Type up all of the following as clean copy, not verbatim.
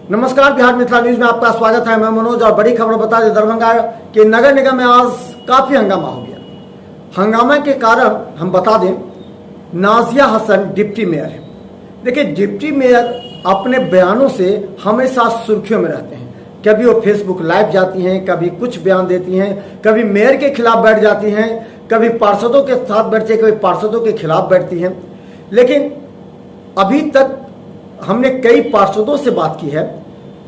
नमस्कार, बिहार मिथिला न्यूज में आपका स्वागत है। मैं मनोज और बड़ी खबर बता दें, दरभंगा के नगर निगम में आज काफी हंगामा हो गया। हंगामा के कारण हम बता दें, नाजिया हसन डिप्टी मेयर है। देखिए, डिप्टी मेयर अपने बयानों से हमेशा सुर्खियों में रहते हैं। कभी वो फेसबुक लाइव जाती हैं, कभी कुछ बयान देती हैं, कभी मेयर के खिलाफ बैठ जाती हैं, कभी पार्षदों के साथ बैठती हैं, कभी पार्षदों के खिलाफ बैठती हैं। लेकिन अभी तक हमने कई पार्षदों से बात की है,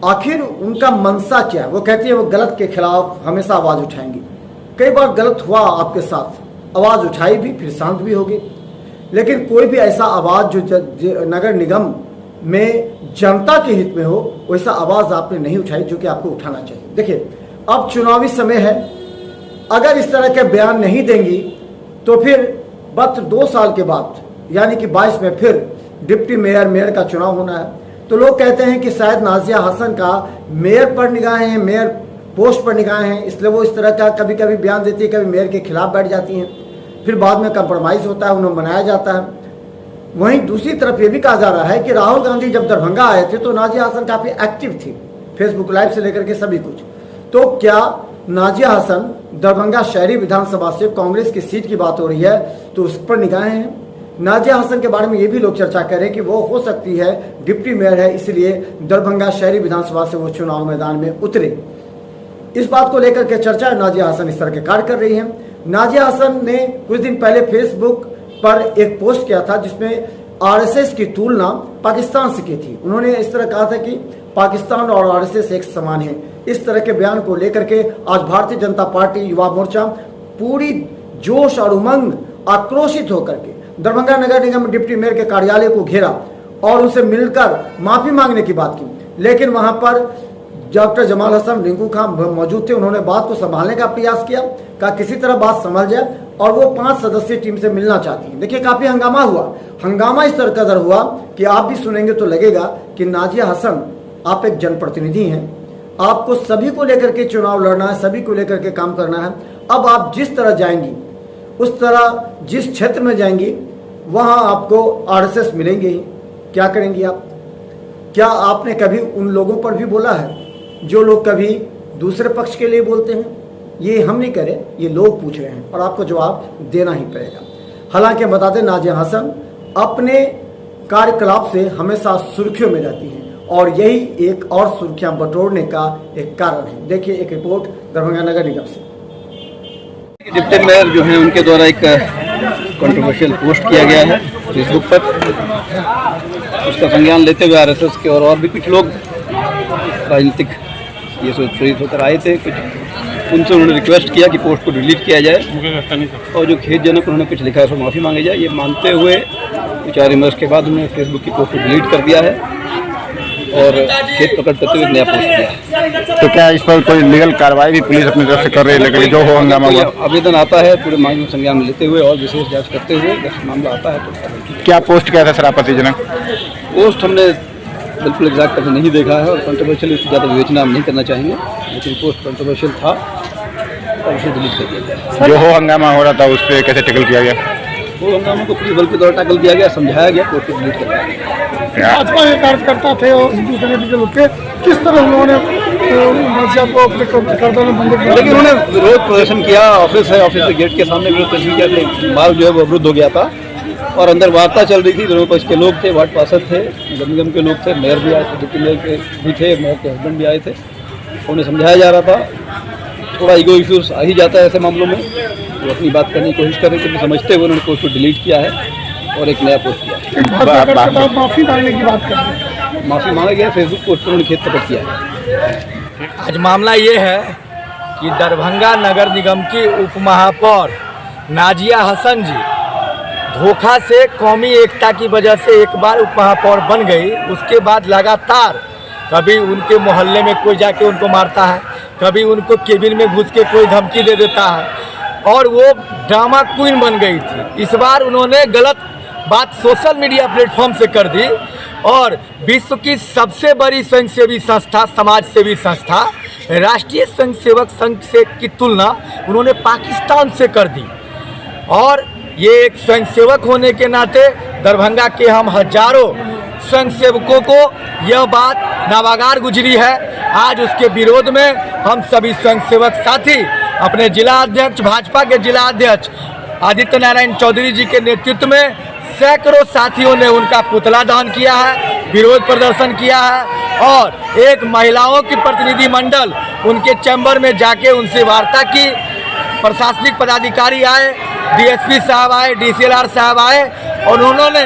आखिर उनका मंशा क्या है। वो कहती है वो गलत के खिलाफ हमेशा आवाज़ उठाएंगी। कई बार गलत हुआ आपके साथ, आवाज़ उठाई भी, फिर शांत भी होगी, लेकिन कोई भी ऐसा आवाज़ जो नगर निगम में जनता के हित में हो, वैसा आवाज़ आपने नहीं उठाई जो कि आपको उठाना चाहिए। देखिए, अब चुनावी समय है, अगर इस तरह के बयान नहीं देंगी तो फिर बस 2 साल के बाद यानी कि 22 में फिर डिप्टी मेयर का चुनाव होना है। तो लोग कहते हैं कि शायद नाजिया हसन का मेयर पर निगाहें हैं, मेयर पोस्ट पर निगाहें हैं, इसलिए वो इस तरह का कभी कभी बयान देती है, कभी मेयर के खिलाफ बैठ जाती हैं, फिर बाद में कंप्रोमाइज़ होता है, उन्हें मनाया जाता है। वहीं दूसरी तरफ ये भी कहा जा रहा है कि राहुल गांधी जब दरभंगा आए थे तो नाजिया हसन काफ़ी एक्टिव थी, फेसबुक लाइव से लेकर के सभी कुछ। तो क्या नाजिया हसन दरभंगा शहरी विधानसभा से कांग्रेस की सीट की बात हो रही है तो उस पर निगाहें हैं। नाजिया हसन के बारे में ये भी लोग चर्चा कर रहे हैं कि वो हो सकती है डिप्टी मेयर है, इसलिए दरभंगा शहरी विधानसभा से वो चुनाव मैदान में उतरे। इस बात को लेकर के चर्चा नाजिया हसन इस तरह के कार्य कर रही हैं। नाजिया हसन ने कुछ दिन पहले फेसबुक पर एक पोस्ट किया था जिसमें आरएसएस की तुलना पाकिस्तान से की थी। उन्होंने इस तरह कहा था कि पाकिस्तान और आरएसएस एक समान है। इस तरह के बयान को लेकर के आज भारतीय जनता पार्टी युवा मोर्चा पूरी जोश और उमंग आक्रोशित होकर के दरभंगा नगर निगम डिप्टी मेयर के कार्यालय को घेरा और उनसे मिलकर माफी मांगने की बात की। लेकिन वहां पर डॉक्टर जमाल हसन रिंकू खान मौजूद थे। उन्होंने बात को संभालने का प्रयास किया, कहा किसी तरह बात संभल जाए, और वो 5 सदस्यीय टीम से मिलना चाहती है। देखिए, काफी हंगामा हुआ। हंगामा इस तरह कदर हुआ कि आप भी सुनेंगे तो लगेगा कि नाजिया हसन आप एक जनप्रतिनिधि हैं, आपको सभी को लेकर के चुनाव लड़ना है, सभी को लेकर के काम करना है। अब आप जिस तरह जाएंगी, उस तरह जिस क्षेत्र में जाएंगी वहां आपको आरएसएस मिलेंगे ही। क्या करेंगी आप? क्या आपने कभी उन लोगों पर भी बोला है जो लोग कभी दूसरे पक्ष के लिए बोलते हैं? ये हम नहीं करें, ये लोग पूछ रहे हैं और आपको जवाब देना ही पड़ेगा। हालांकि बता दें, नाजिया हसन अपने कार्यकलाप से हमेशा सुर्खियों में रहती हैं और यही एक और सुर्खियां बटोरने का एक कारण है। देखिए एक रिपोर्ट दरभंगा नगर निगम से। डिप्टी मेयर जो हैं उनके द्वारा एक कंट्रोवर्शियल पोस्ट किया गया है फेसबुक पर। उसका संज्ञान लेते हुए आरएसएस के और भी कुछ लोग राजनीतिक ये सोच प्रेरित होकर आए थे, कुछ उनसे उन्होंने रिक्वेस्ट किया कि पोस्ट को डिलीट किया जाए और जो खेदजनक उन्होंने कुछ लिखा है उसको माफ़ी मांगी जाए। ये मानते हुए विचार विमर्श के बाद उन्होंने फेसबुक की पोस्ट को डिलीट कर दिया है और खेद प्रकट करते हुए नया पोस्ट किया है। तो क्या इस पर कोई लीगल कार्रवाई भी पुलिस अपनी तरफ से कर रही है? लेकिन जो हो हंगामा हुआ, आवेदन आता है पूरे मामले में संज्ञान में लेते हुए और विशेष जांच करते हुए अगर मामला आता है तो क्या पोस्ट क्या था सर आपत्तिजनक? पोस्ट हमने बिल्कुल एग्जैक्ट करके नहीं देखा है और कंट्रोवर्शियल इसकी ज़्यादा विवेचना हम नहीं करना चाहेंगे, लेकिन पोस्ट कंट्रोवर्शियल था और उसे डिलीट कर दिया गया। जो हो हंगामा हो रहा था उस पर कैसे टैकल किया गया? वो हंगामा को पुलिस बल के द्वारा टैकल किया गया, समझाया गया, पोस्ट को डिलीट कर दिया गया। भाजपा के कार्यकर्ता थे और के लोग थे, किस तरह उन्होंने को अपने कार्यकर्ता में बंद किया? लेकिन उन्होंने विरोध प्रदर्शन किया, ऑफिस है, ऑफिस के गेट के सामने विरोध प्रदर्शन किया था, मार्ग जो है वो अवरुद्ध हो गया था और अंदर वार्ता चल रही थी। दोनों पक्ष के लोग थे, वार्ड पार्षद थे, नगर निगम के लोग थे, मेयर भी आए थे, डिप्टी मेयर के भी थे, मेयर के हस्बैंड भी आए थे। उन्हें समझाया जा रहा था। थोड़ा ईगो इश्यूज आ ही जाता है ऐसे मामलों में, वो अपनी बात करने की कोशिश कर रहे थे, समझते हुए उन्होंने पोस्ट को डिलीट किया है और एक नया पोस्ट किया। माफी मांगने की बात कर रहे हैं। माफ़ी मांगा गया, फेसबुक पोस्ट पर उन्होंने खेद प्रकट किया है। आज मामला ये है कि दरभंगा नगर निगम की उप महापौर नाजिया हसन जी धोखा से कौमी एकता की वजह से एक बार उप महापौर बन गई। उसके बाद लगातार कभी उनके मोहल्ले में कोई जाके उनको मारता है, कभी उनको केबिन में घुस के कोई धमकी दे देता है और वो ड्रामा क्वीन बन गई थी। इस बार उन्होंने गलत बात सोशल मीडिया प्लेटफॉर्म से कर दी और विश्व की सबसे बड़ी स्वयंसेवी संस्था, समाज सेवी संस्था राष्ट्रीय स्वयंसेवक संघ से की तुलना उन्होंने पाकिस्तान से कर दी। और ये एक स्वयंसेवक होने के नाते दरभंगा के हम हजारों स्वयंसेवकों को यह बात नावागार गुजरी है। आज उसके विरोध में हम सभी स्वयंसेवक साथी अपने जिला अध्यक्ष, भाजपा के जिला अध्यक्ष आदित्य नारायण चौधरी जी के नेतृत्व में सैकड़ों साथियों ने उनका पुतला दहन किया है, विरोध प्रदर्शन किया है और एक महिलाओं की प्रतिनिधि मंडल उनके चैम्बर में जाके उनसे वार्ता की। प्रशासनिक पदाधिकारी आए, डीएसपी साहब आए, डीसीएलआर साहब आए और उन्होंने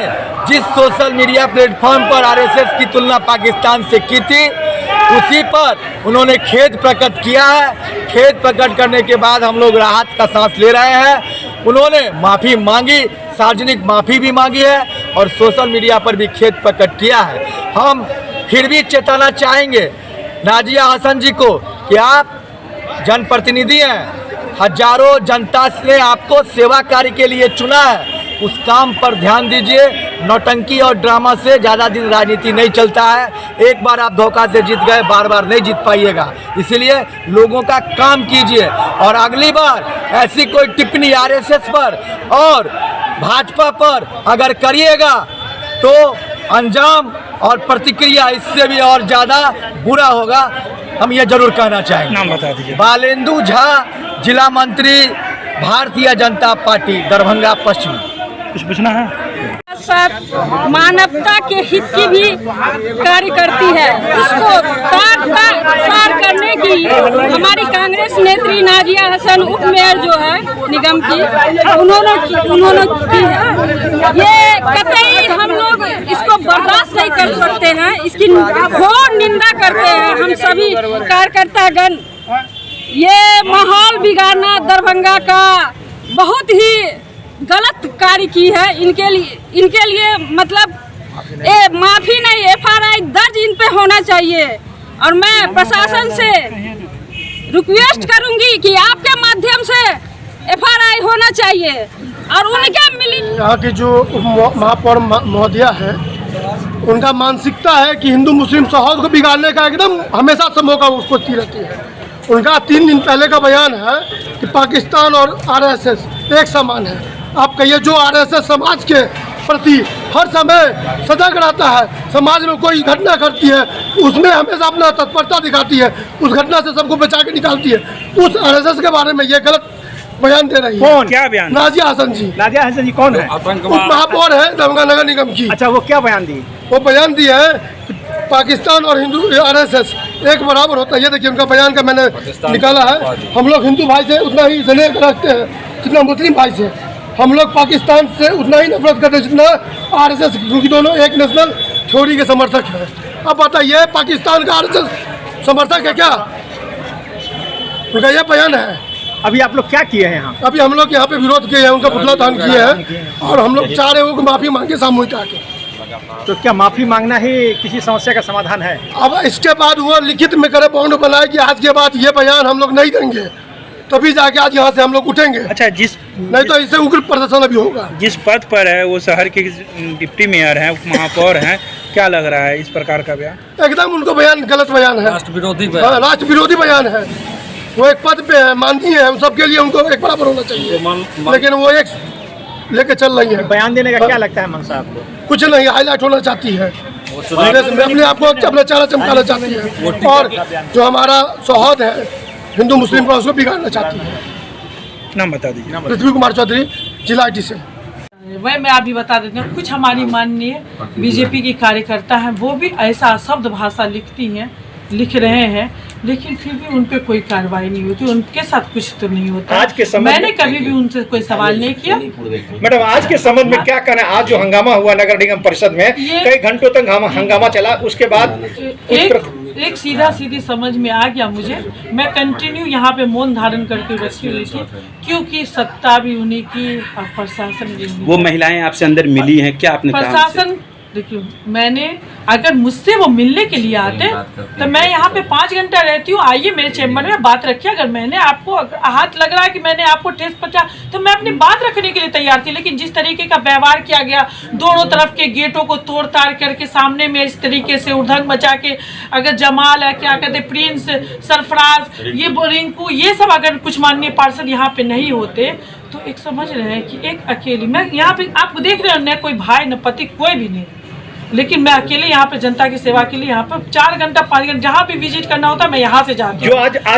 जिस सोशल मीडिया प्लेटफॉर्म पर आरएसएस की तुलना पाकिस्तान से की थी उसी पर उन्होंने खेद प्रकट किया है। खेद प्रकट करने के बाद हम लोग राहत का सांस ले रहे हैं। उन्होंने माफ़ी मांगी, सार्वजनिक माफ़ी भी मांगी है और सोशल मीडिया पर भी खेद प्रकट किया है। हम फिर भी चेताना चाहेंगे नाजिया हसन जी को कि आप जनप्रतिनिधि हैं, हजारों जनता ने आपको सेवा कार्य के लिए चुना है, उस काम पर ध्यान दीजिए। नौटंकी और ड्रामा से ज़्यादा दिन राजनीति नहीं चलता है। एक बार आप धोखा से जीत गए, बार बार नहीं जीत पाइएगा। इसीलिए लोगों का काम कीजिए और अगली बार ऐसी कोई टिप्पणी आरएसएस पर और भाजपा पर अगर करिएगा तो अंजाम और प्रतिक्रिया इससे भी और ज़्यादा बुरा होगा। हम ये जरूर कहना चाहेंगे। नाम बता दीजिए। बालेंदु झा, जिला मंत्री, भारतीय जनता पार्टी, दरभंगा पश्चिम। कुछ पूछना है? साथ मानवता के हित की भी कार्य करती है। इसको सार करने की हमारी कांग्रेस नेत्री नाजिया हसन उप मेयर जो है निगम की, उन्होंने की है। ये कतई हम लोग इसको बर्दाश्त नहीं कर सकते हैं। इसकी घोर निंदा करते हैं हम सभी कार्यकर्तागण। ये माहौल बिगाड़ना दरभंगा का बहुत ही गलत कार्य की है। इनके लिए मतलब माफी नहीं, एफआईआर दर्ज इन पे होना चाहिए। और मैं प्रशासन से रिक्वेस्ट करूंगी कि आपके माध्यम से एफआईआर होना चाहिए और उनके मिली। यहाँ की जो महापौर महोदया है उनका मानसिकता है कि हिंदू मुस्लिम सौहार्द को बिगाड़ने का एकदम हमेशा से मौका उसको रहती है। उनका 3 दिन पहले का बयान है कि पाकिस्तान और आरएसएस एक समान है। आप कहिए जो आरएसएस समाज के प्रति हर समय सजग रहता है, समाज में कोई घटना करती है उसमें हमेशा अपना तत्परता दिखाती है, उस घटना से सबको बचा के निकालती है, उस आरएसएस के बारे में ये गलत बयान दे रही है। कौन? क्या बयान? नाजिया हसन जी। नाजिया हसन जी कौन है? उप महापौर है दरभंगा नगर निगम की। अच्छा, वो क्या बयान दी? वो बयान दिया है कि पाकिस्तान और हिंदू आरएसएस एक बराबर होता है। ये देखिए उनका बयान का मैंने निकाला है। हम लोग हिंदू भाई से उतना ही स्नेह रखते हैं जितना मुस्लिम भाई से। हम लोग पाकिस्तान से उतना ही नफरत करते हैं जितना आरएसएस, क्योंकि दोनों एक नेशनल थ्योरी के समर्थक हैं। अब बताइए पाकिस्तान का आरएसएस समर्थक है क्या? उनका यह बयान है। अभी आप लोग क्या किए हैं यहाँ? अभी हम लोग यहाँ पे विरोध किए हैं, उनका पुतला दहन किए हैं और हम लोग चाह रहे हो कि माफ़ी मांगे सामूहिक आके। तो क्या माफ़ी मांगना ही किसी समस्या का समाधान है? अब इसके बाद वो लिखित में करे, बॉन्ड बनाए कि आज के बाद ये बयान हम लोग नहीं देंगे, तभी जाके आज यहाँ से हम लोग उठेंगे। अच्छा, नहीं तो इससे उग्र प्रदर्शन अभी होगा। जिस पद पर है वो शहर के डिप्टी मेयर हैं, उप महापौर हैं, क्या लग रहा है इस प्रकार का बयान? एकदम उनको बयान गलत बयान है, राष्ट्र विरोधी बयान है। वो एक पद पे है, माननीय है, उन सबके लिए उनको एक बराबर होना चाहिए, लेकिन वो एक लेके चल रही है। बयान देने का क्या लगता है मनसा आपको? कुछ नहीं, हाईलाइट होना चाहती है, अपने आप को अपना चेहरा चमकाना चाहती है और जो हमारा सौहार्द है हिंदू मुस्लिम का उसको बिगाड़ना चाहती है। नाम बता दीजिए। पृथ्वी कुमार चौधरी, जिला IT से। वह मैं अभी बता देती हूँ। कुछ हमारी माननीय बीजेपी की कार्यकर्ता हैं, वो भी ऐसा शब्द भाषा लिख रहे हैं, लेकिन फिर भी उन पे कोई कार्रवाई नहीं होती, उनके साथ कुछ तो नहीं होता। आज के समय मैंने कभी भी उनसे कोई सवाल नहीं किया। मैडम, आज के संबंध में क्या कहना? आज जो हंगामा हुआ नगर निगम परिषद में, कई घंटों तक हंगामा चला, उसके बाद एक सीधी समझ में आ गया मुझे। मैं कंटिन्यू यहाँ पे मौन धारण करके बैठी हुई थी, क्योंकि सत्ता भी उन्हीं की और प्रशासन भी। वो महिलाएं आपसे अंदर मिली हैं क्या? आपने प्रशासन देखियो, मैंने अगर मुझसे वो मिलने के लिए आते तो मैं यहाँ पे 5 घंटा रहती हूँ। आइए मेरे चैम्बर में बात रखिए। अगर मैंने आपको हाथ लग रहा है कि मैंने आपको ठेस पहुंचा तो मैं अपनी बात रखने के लिए तैयार थी, लेकिन जिस तरीके का व्यवहार किया गया, दोनों तरफ के गेटों को तोड़ ताड़ करके सामने में इस तरीके से उधंग मचा के, अगर जमाल है, क्या कहते प्रिंस, सरफराज, ये रिंकू, ये सब अगर कुछ माननीय पार्षद यहाँ पे नहीं होते तो एक समझ रहे हैं कि एक अकेली मैं यहाँ पे आपको देख रहे हो, न कोई भाई न पति, कोई भी नहीं, लेकिन मैं अकेले यहाँ पे जनता की सेवा के लिए यहाँ पे 4 घंटा 5 घंटा जहाँ भी विजिट करना होता है मैं यहाँ से जाती हूँ।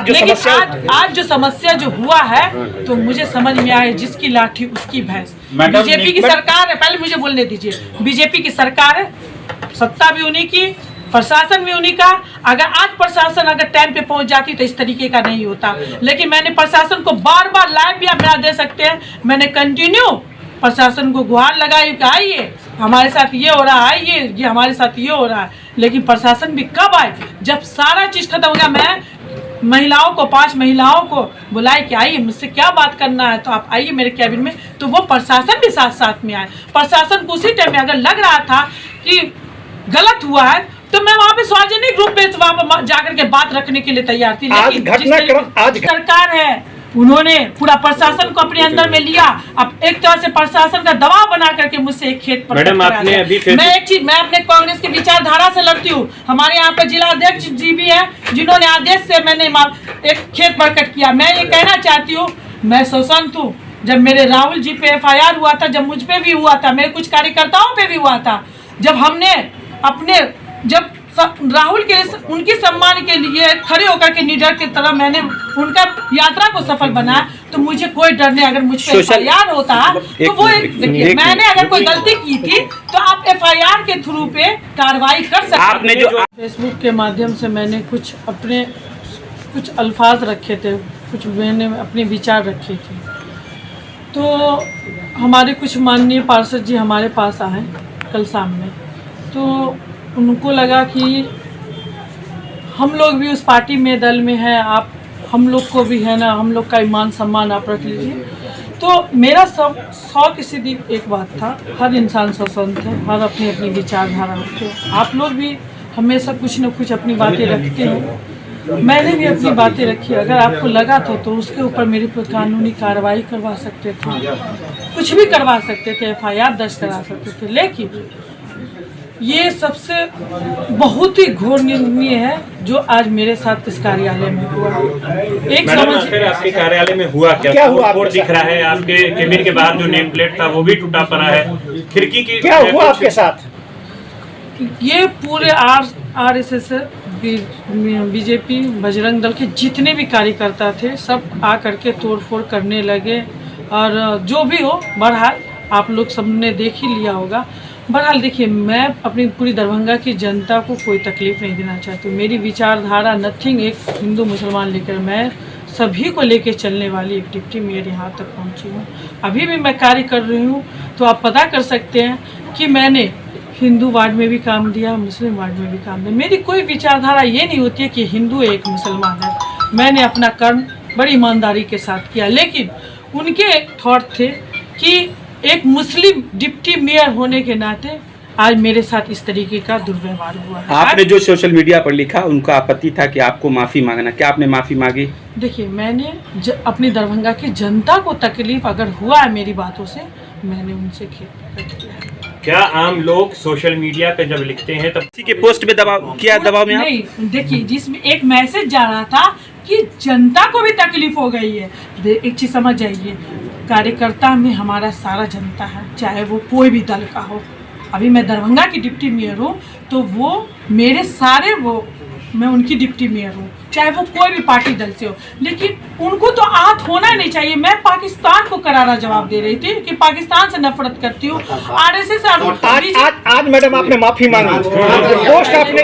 लेकिन आज जो समस्या जो हुआ है तो मुझे समझ में आया, जिसकी लाठी उसकी भैंस। बीजेपी की सरकार है, पहले मुझे बोलने दीजिए, बीजेपी की सरकार है, सत्ता भी उन्हीं की, प्रशासन भी उन्हीं का। अगर आज प्रशासन अगर टाइम पे पहुंच जाती तो इस तरीके का नहीं होता। लेकिन मैंने प्रशासन को बार बार लाइव भी आप दे सकते हैं, मैंने कंटिन्यू प्रशासन को गुहार लगाई कि आइए हमारे साथ ये हो रहा है, ये हमारे साथ ये हो रहा है। लेकिन प्रशासन भी कब आए, जब सारा चीज़ खत्म हो गया। मैं महिलाओं को 5 महिलाओं को बुलाए कि आइए मुझसे क्या बात करना है, तो आप आइए मेरे कैबिन में, तो वो प्रशासन भी साथ साथ में आए। प्रशासन को उसी टाइम में अगर लग रहा था कि गलत हुआ है तो मैं वहाँ पे सार्वजनिक रूप में वहाँ पे जाकर के बात रखने के लिए तैयार थी। लेकिन आज सरकार है, उन्होंने पूरा प्रशासन को अपने अंदर में लिया। अब एक तरह से प्रशासन का दबाव बना करके मुझसे एक खेत पर मैडम आपने अभी मैं एक चीज, मैं अपने कांग्रेस की विचारधारा से लड़ती हूँ। हमारे यहाँ पे जिला अध्यक्ष जी भी है जिन्होंने आदेश से मैंने एक खेत प्रकट किया। मैं ये कहना चाहती हूँ, मैं शोषण हूँ। जब मेरे राहुल जी पे FIR हुआ था, जब मुझ पे भी हुआ था, मेरे कुछ कार्यकर्ताओं पे भी हुआ था, जब हमने अपने राहुल के उनके सम्मान के लिए खड़े होकर के निडर की तरह मैंने उनका यात्रा को सफल बनाया, तो मुझे कोई डर नहीं। अगर मुझ पर FIR होता तो वो देखिए, मैंने अगर कोई गलती की थी तो आप FIR के थ्रू पे कार्रवाई कर सकते। आपने जो फेसबुक के माध्यम से मैंने कुछ अल्फाज रखे थे, कुछ मैंने अपने विचार रखे थे, तो हमारे कुछ माननीय पार्षद जी हमारे पास आए कल शाम में, तो उनको लगा कि हम लोग भी उस पार्टी में दल में हैं, आप हम लोग को भी है ना, हम लोग का ईमान सम्मान आप रख लीजिए। तो मेरा सब 100% एक बात था, हर इंसान स्वतंत्र है, हर अपनी अपनी विचारधारा रखते हैं। आप लोग भी हमेशा कुछ न कुछ अपनी बातें रखते हैं, मैंने भी अपनी बातें रखी। अगर आपको लगा तो उसके ऊपर मेरे पर कानूनी कार्रवाई करवा सकते थे, कुछ भी करवा सकते थे, FIR दर्ज करा सकते थे। लेकिन ये सबसे बहुत ही घोर निर्णय है जो आज मेरे साथ इस कार्यालय में हुआ। एक फिर आपके कार्यालय में हुआ क्या हुआ? बोर्ड दिख रहा है, आपके केबिन के बाहर जो नेम प्लेट था वो भी टूटा पड़ा है, खिड़की की क्या हुआ आपके साथ? ये पूरे RSS BJP बजरंग दल के जितने भी कार्यकर्ता थे सब आ करके तोड़फोड़ करने लगे। और जो भी हो, बहरहाल आप लोग सबने देख ही लिया होगा। बहरहाल देखिए, मैं अपनी पूरी दरभंगा की जनता को कोई तकलीफ़ नहीं देना चाहती हूँ। मेरी विचारधारा नथिंग एक हिंदू मुसलमान लेकर, मैं सभी को लेकर चलने वाली एक डिप्टी मेयर यहाँ तक पहुँची हूँ। अभी भी मैं कार्य कर रही हूँ, तो आप पता कर सकते हैं कि मैंने हिंदू वार्ड में भी काम दिया, मुस्लिम वार्ड में भी काम दिया। मेरी कोई विचारधारा ये नहीं होती है कि हिंदू एक मुसलमान है। मैंने अपना कर्म बड़ी ईमानदारी के साथ किया, लेकिन उनके थॉट थे कि एक मुस्लिम डिप्टी मेयर होने के नाते आज मेरे साथ इस तरीके का दुर्व्यवहार हुआ है। आपने जो सोशल मीडिया पर लिखा, उनका आपत्ति था कि आपको माफ़ी मांगना, क्या आपने माफ़ी मांगी? देखिए, मैंने अपनी दरभंगा की जनता को तकलीफ अगर हुआ है मेरी बातों से, मैंने उनसे क्या आम लोग सोशल मीडिया पे जब लिखते हैं तब किसी के पोस्ट में दबाव में नहीं, देखिए, जिसमें एक मैसेज जा रहा था कि जनता को भी तकलीफ हो गई है। एक चीज समझ जाइए, कार्यकर्ता में हमारा सारा जनता है, चाहे वो कोई भी दल का हो। अभी मैं दरभंगा की डिप्टी मेयर हूँ, तो वो मेरे सारे मैं उनकी डिप्टी मेयर हूँ, चाहे वो कोई भी पार्टी दल से हो। लेकिन उनको तो आहत होना नहीं चाहिए। मैं पाकिस्तान को करारा जवाब दे रही थी कि पाकिस्तान से नफरत करती हूँ। RSS आज मैडम आपने माफी मांगी, पोस्ट आपने